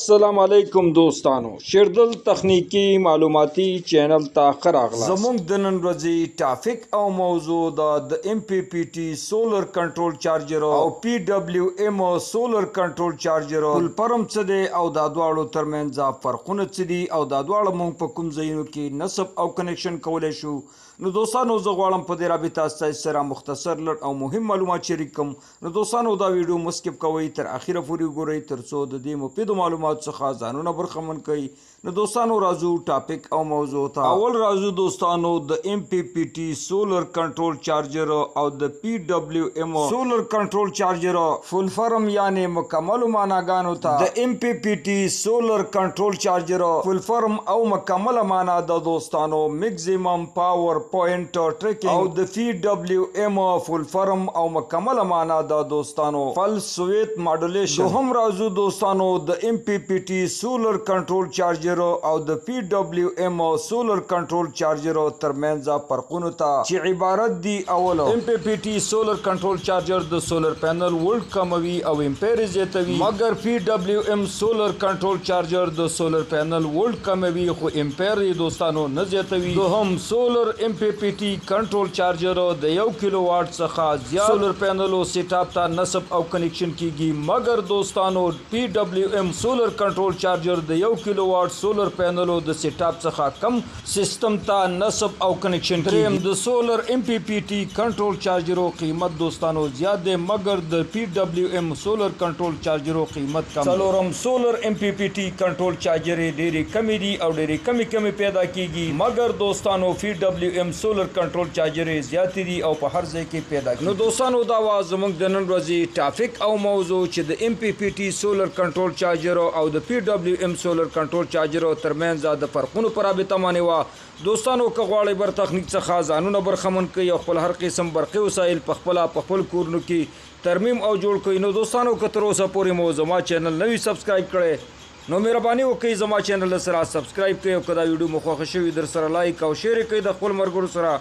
السلام علیکم دوستانو، شیردل تخنیکی معلوماتي چینل ته ښه راغلاست. زموږ د نن ورځې ټاپک او موضوع د MPPT سولر کنټرول چارجر او PWM سولر کنټرول چارجر فل فرم څه دی او دا دواړو ترمنځ فرقونه څه دي او دا دواړه موږ په کوم ځایونو کې نصب او کنیکشن کولی شو. نو دوستانو زه غواړم په دې رابطه ستاسو سره مختصر لږ او مهم معلومات شریک کړم. نو دوستانو دا ویډیو مو سکپ کوئ، تر اخره پورې وګورئ تر څو د دې مفیدو معلوماتو څخه ځانونه برخمن کړئ. نو دوستانو راځو ټاپک او موضوع ته. اول راځو دوستانو د MPPT سولر کنټرول چارجر او د PWM سولر کنټرول چارجر فل فرم یعنی مکمل معناګانو ته. د MPPT سولر کنټرول چارجر فل فرم او مکمل معنا د دوستانو میکسیمم پاور پوینٹ ټریکینګ او د PWM فل فرم او مکمل معنا د دوستانو پلس ویت ماډولیشن. دوهم راځو دوستانو د MPPT سولر کنټرول چارجر او د PWM سولر کنټرول چارجر ترمنځ فرقونه ته چې عبارت دي. اول MPPT سولر کنټرول چارجر د سولر پینل ولټ کموي او امپیر زیاتوي، مګر PWM سولر کنټرول چارجر د سولر پینل ولټ کموي خو امپیر یې دوستانو نه زیاتوي. دوهم سولر MPPT کنټرول چارجر د 1 کیلو واټ څخه زیات سولر پینلو سیټ اپ ته نصب او کنیکشن کیږي، مګر دوستانو PWM سولر کنټرول چارجر د 1 کیلو واټ سولر پینلو د سیټ اپ څخه کم سیستم ته نصب او کنیکشن کیږي. د سولر MPPT کنټرول چارجرو قیمت دوستانو زیات دی، مګر د PWM سولر کنټرول چارجرو قیمت کم. څلورم سولر MPPT کنټرول چارجر ډېرې کمې دي او ډېرې کمې پیدا کیږي، مګر دوستانو PWM سولر کنټرول چارجر زیات دي او په هر ځای کې پیدا کیږي. نو دوستانو دا وا زموږ د نن ورځې ټاپک او موضوع چې د MPPT سولر کنټرول چارجر او د PWM سولر کنټرول چارجر ترمنځ د فرقونو پر رابطه باندې وا. دوستانو که غواړئ بر تخنیک څخه ځانونه برخمن کړئ او خپل هر قسم برقي وسایل په خپل کورونو کې ترمیم او جوړ کړئ. نو دوستانو که تر اوسه پورې مو زما چینل نه وي سبسکرایب کړی نو مهرباني وکړئ زما چینل سره سبسکرایب کړئ او که دا ویډیو مو خوښه شوي در سره لایک او شیر کړئ د خپل ملګرو سره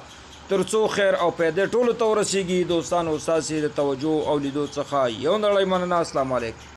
تر څو خیر او پیدې ټولو ته ورسیږي. دوستانو ستاسې د توجه او لیدو څخه یو نړۍ مننه. السلام علیکم.